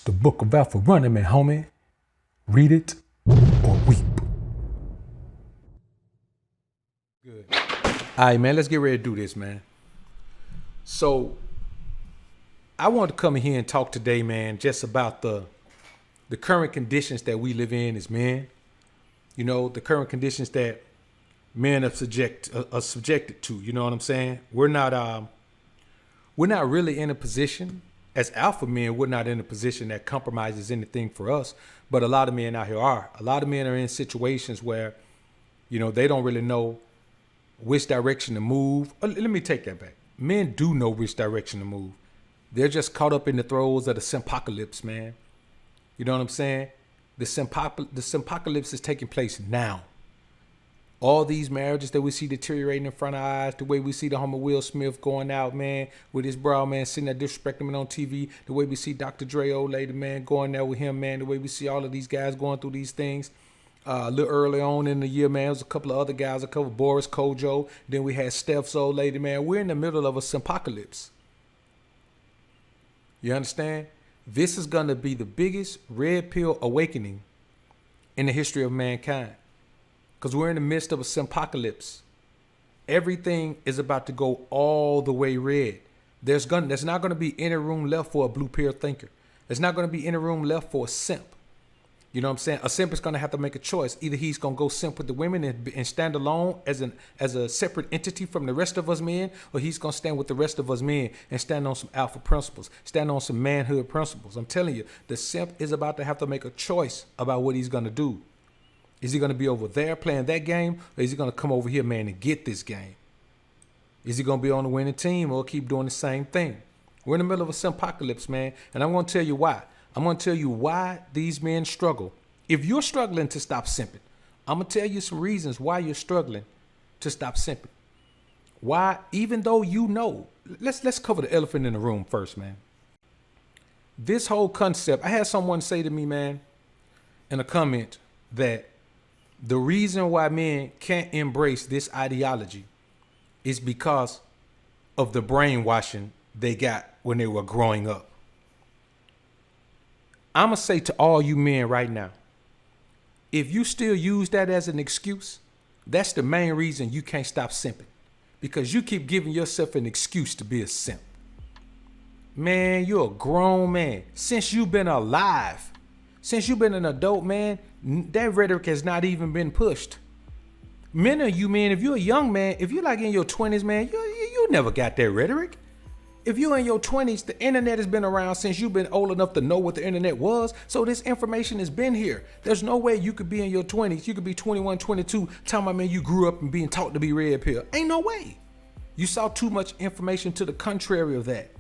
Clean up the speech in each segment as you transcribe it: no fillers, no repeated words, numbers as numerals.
the book of Alpha Running Man, homie. Read it or weep. Good. All right, man, let's get ready to do this, man. So I want to come in here and talk today, man, just about the current conditions that we live in as men. You know, the current conditions that men are subjected to. You know what I'm saying? We're not really in a position as alpha men. We're not in a position that compromises anything for us. But a lot of men out here are. A lot of men are in situations where, you know, they don't really know which direction to move. Let me take that back. Men do know which direction to move. They're just caught up in the throes of the SIMPOCALYPSE, man. You know what I'm saying? The SIMPOCALYPSE is taking place now. All these marriages that we see deteriorating in front of our eyes, the way we see the homie Will Smith going out, man, with his bro, man, sitting there disrespecting him on TV, the way we see Dr. Dre, old lady, man, going there with him, man, the way we see all of these guys going through these things. A little early on in the year, man, there was a couple of other guys, a couple Boris, Kojo, then we had Steph's old lady, man. We're in the middle of a SIMPOCALYPSE. You understand? This is going to be the biggest red pill awakening in the history of mankind. Because we're in the midst of a SIMPOCALYPSE. Everything is about to go all the way red. There's not going to be any room left for a blue pill thinker. There's not going to be any room left for a simp. You know what I'm saying? A simp is going to have to make a choice. Either he's going to go simp with the women and stand alone as a separate entity from the rest of us men, or he's going to stand with the rest of us men and stand on some alpha principles, stand on some manhood principles. I'm telling you, the simp is about to have to make a choice about what he's going to do. Is he going to be over there playing that game, or is he going to come over here, man, and get this game? Is he going to be on the winning team or keep doing the same thing? We're in the middle of a SIMPOCALYPSE, man, and I'm going to tell you why. I'm going to tell you why these men struggle. If you're struggling to stop simping, I'm going to tell you some reasons why you're struggling to stop simping. Why, even though you know, let's cover the elephant in the room first, man. This whole concept, I had someone say to me, man, in a comment that the reason why men can't embrace this ideology is because of the brainwashing they got when they were growing up. I'm going to say to all you men right now, if you still use that as an excuse, that's the main reason you can't stop simping. Because you keep giving yourself an excuse to be a simp. Man, you're a grown man. Since you've been alive, since you've been an adult, man, that rhetoric has not even been pushed. Many of you, man, if you're a young man, if you're like in your 20s, man, you never got that rhetoric. If you're in your 20s, the internet has been around since you've been old enough to know what the internet was. So this information has been here. There's no way you could be in your 20s. You could be 21, 22, talking about, man, you grew up and being taught to be red pill. Ain't no way. You saw too much information to the contrary of that.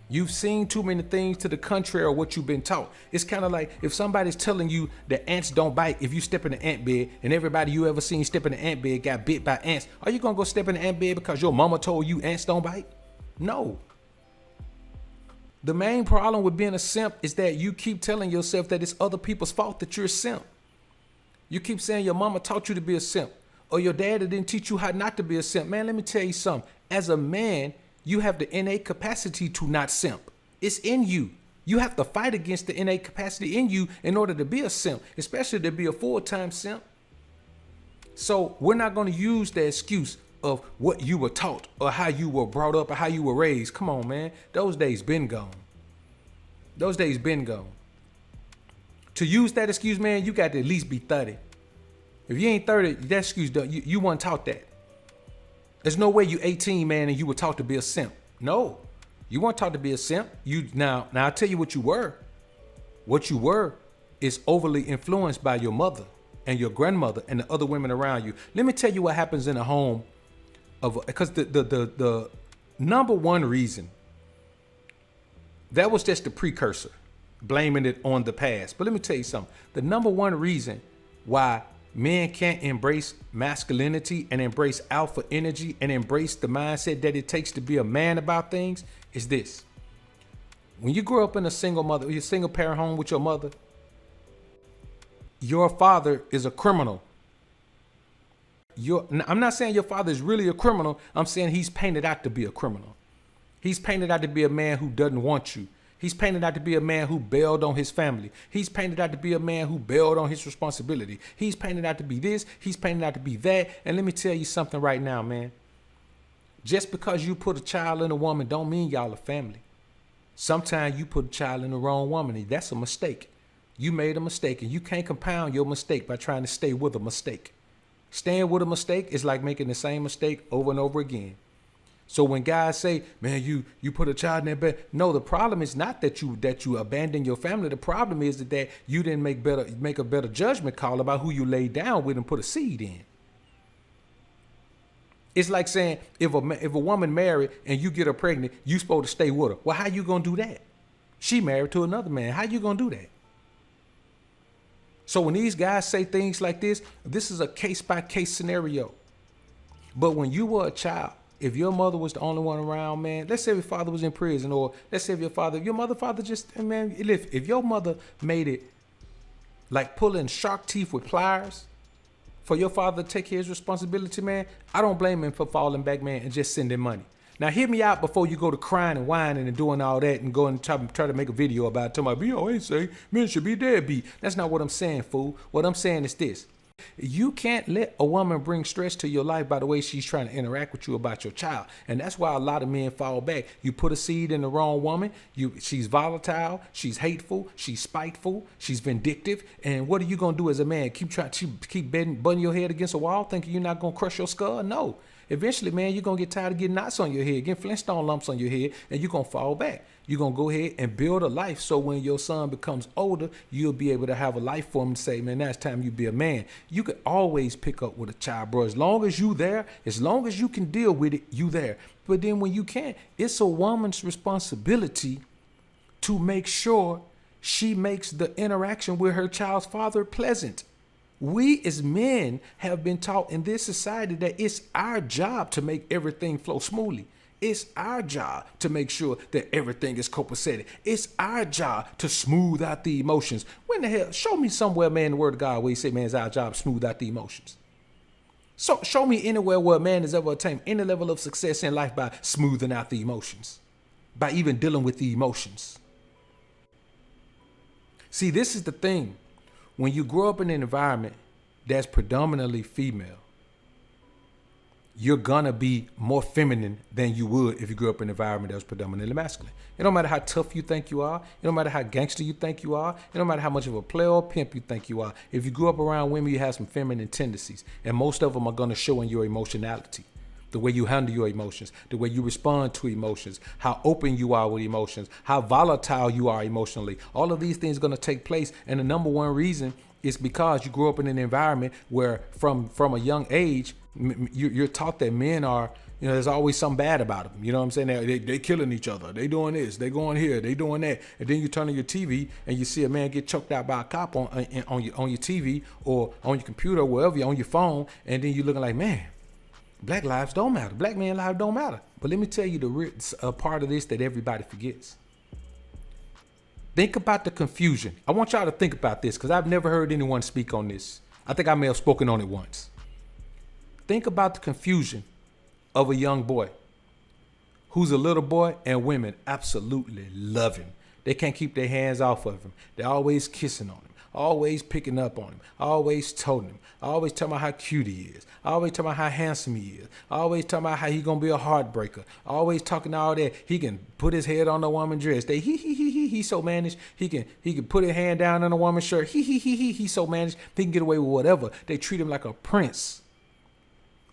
You've seen too many things to the contrary of what you've been taught. It's kind of like if somebody's telling you that ants don't bite if you step in an ant bed, and everybody you ever seen step in an ant bed got bit by ants. Are you going to go step in an ant bed because your mama told you ants don't bite? No. The main problem with being a simp is that you keep telling yourself that it's other people's fault that you're a simp. You keep saying your mama taught you to be a simp, or your daddy didn't teach you how not to be a simp. Man, let me tell you something. As a man, you have the innate capacity to not simp. It's in you. You have to fight against the innate capacity in you in order to be a simp, especially to be a full-time simp. So we're not going to use the excuse of what you were taught or how you were brought up or how you were raised. Come on, man. Those days been gone. Those days been gone. To use that excuse, man, you got to at least be 30. If you ain't 30, that excuse, you weren't taught that. There's no way you 18, man, and you were taught to be a simp. No, you weren't taught to be a simp. Now I'll tell you what you were. What you were is overly influenced by your mother and your grandmother and the other women around you. Let me tell you what happens in a home because the number one reason, that was just the precursor, blaming it on the past. But let me tell you something. The number one reason why men can't embrace masculinity and embrace alpha energy and embrace the mindset that it takes to be a man about things is this. When you grow up in a single parent home with your mother, your father is a criminal. I'm not saying your father is really a criminal. I'm saying he's painted out to be a criminal. He's painted out to be a man who doesn't want you. He's painted out to be a man who bailed on his family. He's painted out to be a man who bailed on his responsibility. He's painted out to be this. He's painted out to be that. And let me tell you something right now, man. Just because you put a child in a woman don't mean y'all a family. Sometimes you put a child in the wrong woman, and that's a mistake. You made a mistake, and you can't compound your mistake by trying to stay with a mistake. Staying with a mistake is like making the same mistake over and over again. So when guys say, man, you put a child in that bed, no, the problem is not that you abandon your family. The problem is that you didn't make a better judgment call about who you laid down with and put a seed in. It's like saying if a woman married and you get her pregnant, you supposed to stay with her. Well, how you gonna do that? She married to another man. How you gonna do that? So when these guys say things like this is a case-by-case scenario. But when you were a child, if your mother was the only one around, man, let's say your father was in prison, or let's say if your father just, man, if your mother made it like pulling shark teeth with pliers for your father to take his responsibility, man, I don't blame him for falling back, man, and just sending money. Now, hear me out before you go to crying and whining and doing all that and go and try to make a video about it. Tell my BOA say men should be deadbeat. That's not what I'm saying, fool. What I'm saying is this. You can't let a woman bring stress to your life by the way she's trying to interact with you about your child. And that's why a lot of men fall back. You put a seed in the wrong woman. She's volatile. She's hateful. She's spiteful. She's vindictive. And what are you going to do as a man? Keep butting your head against a wall thinking you're not going to crush your skull? No. Eventually, man, you're going to get tired of getting knots on your head, getting Flintstone lumps on your head, and you're going to fall back. You're going to go ahead and build a life so when your son becomes older, you'll be able to have a life for him and say, man, now it's time you be a man. You can always pick up with a child, bro. As long as you there, as long as you can deal with it, you there. But then when you can't, it's a woman's responsibility to make sure she makes the interaction with her child's father pleasant. We as men have been taught in this society that it's our job to make everything flow smoothly. It's our job to make sure that everything is copacetic. It's our job to smooth out the emotions. When the hell? Show me somewhere, man, in the word of God where you say, man, it's our job to smooth out the emotions. So show me anywhere where a man has ever attained any level of success in life by smoothing out the emotions, by even dealing with the emotions. See, this is the thing. When you grow up in an environment that's predominantly female, you're gonna be more feminine than you would if you grew up in an environment that was predominantly masculine. It don't matter how tough you think you are. It don't matter how gangster you think you are. It don't matter how much of a player or pimp you think you are. If you grew up around women, you have some feminine tendencies, and most of them are gonna show in your emotionality. The way you handle your emotions, the way you respond to emotions, how open you are with emotions, how volatile you are emotionally. All of these things are going to take place. And the number one reason is because you grew up in an environment where from a young age, you're taught that men are, there's always something bad about them. You know what I'm saying? They killing each other. They doing this. They going here. They doing that. And then you turn on your TV and you see a man get choked out by a cop on your TV or on your computer, or wherever you're on your phone. And then you're looking like, man, black lives don't matter. Black men lives don't matter. But let me tell you a part of this that everybody forgets. Think about the confusion. I want y'all to think about this because I've never heard anyone speak on this. I think I may have spoken on it once. Think about the confusion of a young boy who's a little boy and women absolutely love him. They can't keep their hands off of him. They're always kissing on him, always picking up on him, always toting him, always talking about how cute he is, always talking about how handsome he is, always talking about how he gonna be a heartbreaker, always talking all that. He can put his head on a woman's dress. He's so managed. He can put his hand down on a woman's shirt. He's so managed. He can get away with whatever. They treat him like a prince.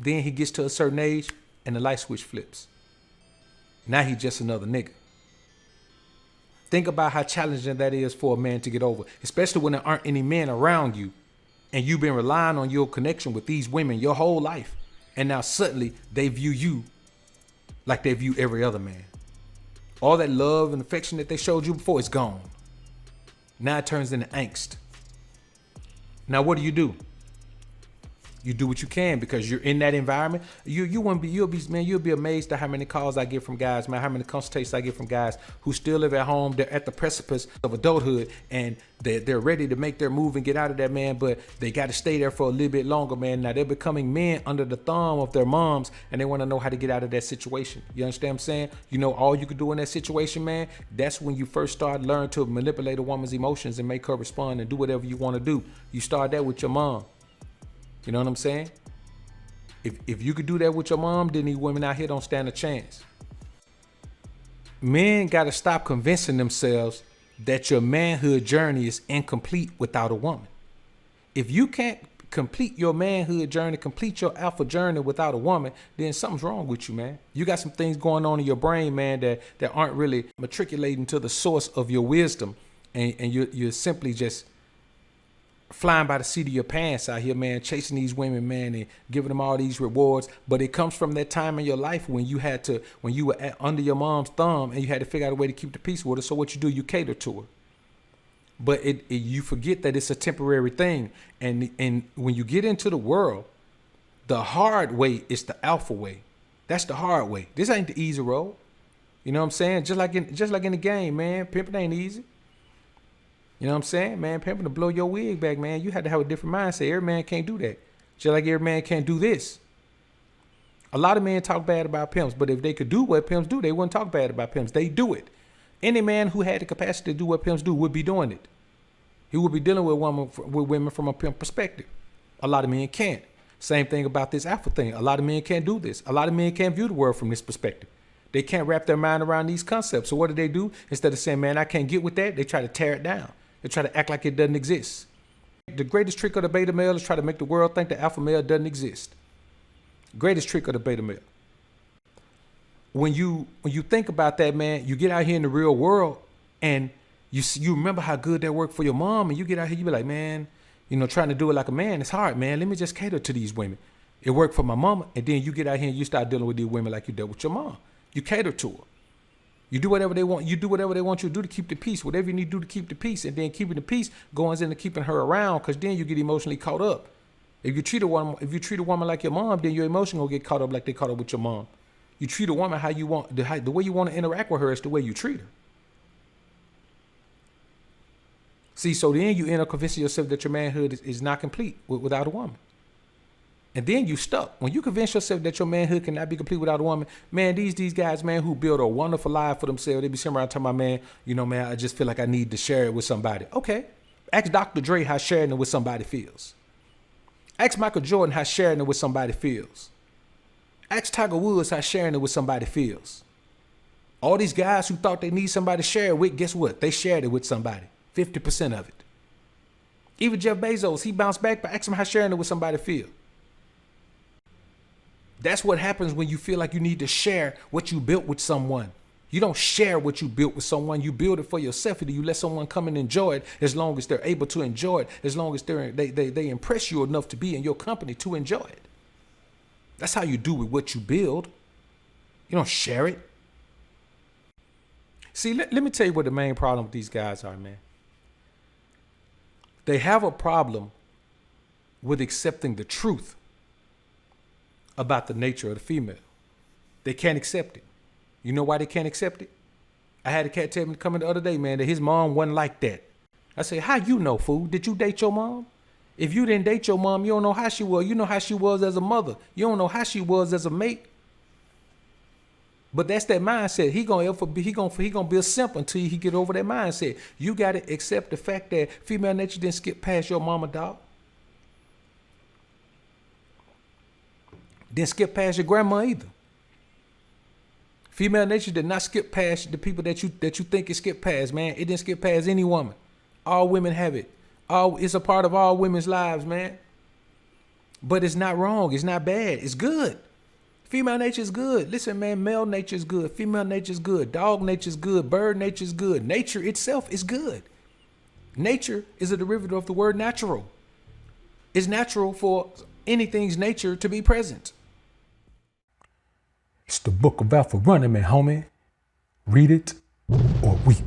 Then he gets to a certain age and the light switch flips. Now he's just another nigga. Think about how challenging that is for a man to get over, especially when there aren't any men around you and you've been relying on your connection with these women your whole life. And now suddenly they view you like they view every other man. All that love and affection that they showed you before is gone. Now it turns into angst. Now what do? You do what you can because you're in that environment. You'll be amazed at how many calls I get from guys, man, how many consultations I get from guys who still live at home. They're at the precipice of adulthood and they're ready to make their move and get out of that, man, but they got to stay there for a little bit longer, man. Now they're becoming men under the thumb of their moms and they want to know how to get out of that situation. You understand what I'm saying? You know, all you can do in that situation, man, that's when you first start learning to manipulate a woman's emotions and make her respond and do whatever you want to do. You start that with your mom. You know what I'm saying? If you could do that with your mom, then these women out here don't stand a chance. Men got to stop convincing themselves that your manhood journey is incomplete without a woman. If you can't complete your manhood journey, complete your alpha journey without a woman, then something's wrong with you, man. You got some things going on in your brain, man, that aren't really matriculating to the source of your wisdom. And you're simply just flying by the seat of your pants out here, man, chasing these women, man, and giving them all these rewards. But it comes from that time in your life when you were under your mom's thumb and you had to figure out a way to keep the peace with her. So what you do, you cater to her. But you forget that it's a temporary thing. And when you get into the world, the hard way is the alpha way. That's the hard way. This ain't the easy road. You know what I'm saying? Just like in the game, man, pimping ain't easy. You know what I'm saying? Man, pimping to blow your wig back, man. You had to have a different mindset. Every man can't do that. Just like every man can't do this. A lot of men talk bad about pimps, but if they could do what pimps do, they wouldn't talk bad about pimps. They do it. Any man who had the capacity to do what pimps do would be doing it. He would be dealing with women from a pimp perspective. A lot of men can't. Same thing about this alpha thing. A lot of men can't do this. A lot of men can't view the world from this perspective. They can't wrap their mind around these concepts. So what do? Instead of saying, man, I can't get with that, they try to tear it down. They try to act like it doesn't exist. The greatest trick of the beta male is try to make the world think the alpha male doesn't exist. Greatest trick of the beta male. When you think about that, man, you get out here in the real world and you remember how good that worked for your mom, and you get out here, you be like, man, you know, trying to do it like a man, it's hard, man. Let me just cater to these women. It worked for my mama, and then you get out here and you start dealing with these women like you dealt with your mom. You cater to her. You do whatever they want. You do whatever they want you to do to keep the peace. Whatever you need to do to keep the peace, and then keeping the peace goes into keeping her around, because then you get emotionally caught up. If you treat a woman like your mom, then your emotion will get caught up like they caught up with your mom. You treat a woman how you want, the way you want to interact with her is the way you treat her. See, so then you end up convincing yourself that your manhood is not complete without a woman. And then you stuck. When you convince yourself that your manhood cannot be complete without a woman, man, these guys, man, who build a wonderful life for themselves, they be sitting around talking about, man, you know, man, I just feel like I need to share it with somebody. Okay. Ask Dr. Dre how sharing it with somebody feels. Ask Michael Jordan how sharing it with somebody feels. Ask Tiger Woods how sharing it with somebody feels. All these guys who thought they need somebody to share it with, guess what? They shared it with somebody. 50% of it. Even Jeff Bezos, he bounced back, but ask him how sharing it with somebody feels. That's what happens when you feel like you need to share what you built with someone. You don't share what you built with someone. You build it for yourself. You let someone come and enjoy it as long as they're able to enjoy it, as long as they impress you enough to be in your company to enjoy it. That's how you do with what you build. You don't share it. See, let me tell you what the main problem with these guys are, man. They have a problem with accepting the truth about the nature of the female. They can't accept it. You know why they can't accept it? I had a cat tell me coming the other day, man, that his mom wasn't like that. I said, how you know, fool? Did you date your mom? If you didn't date your mom, you don't know how she was. You know how she was as a mother. You don't know how she was as a mate. But that's that mindset. He gonna be a simp until he get over that mindset. You gotta accept the fact that female nature didn't skip past your mama, dog. Didn't skip past your grandma either. Female nature did not skip past the people that you think it skipped past, man. It didn't skip past any woman. All women have it. It's a part of all women's lives, man. But it's not wrong. It's not bad. It's good. Female nature is good. Listen, man, male nature is good. Female nature is good. Dog nature is good. Bird nature is good. Nature itself is good. Nature is a derivative of the word natural. It's natural for anything's nature to be present. It's the book of Alpha Running Man, homie. Read it or weep.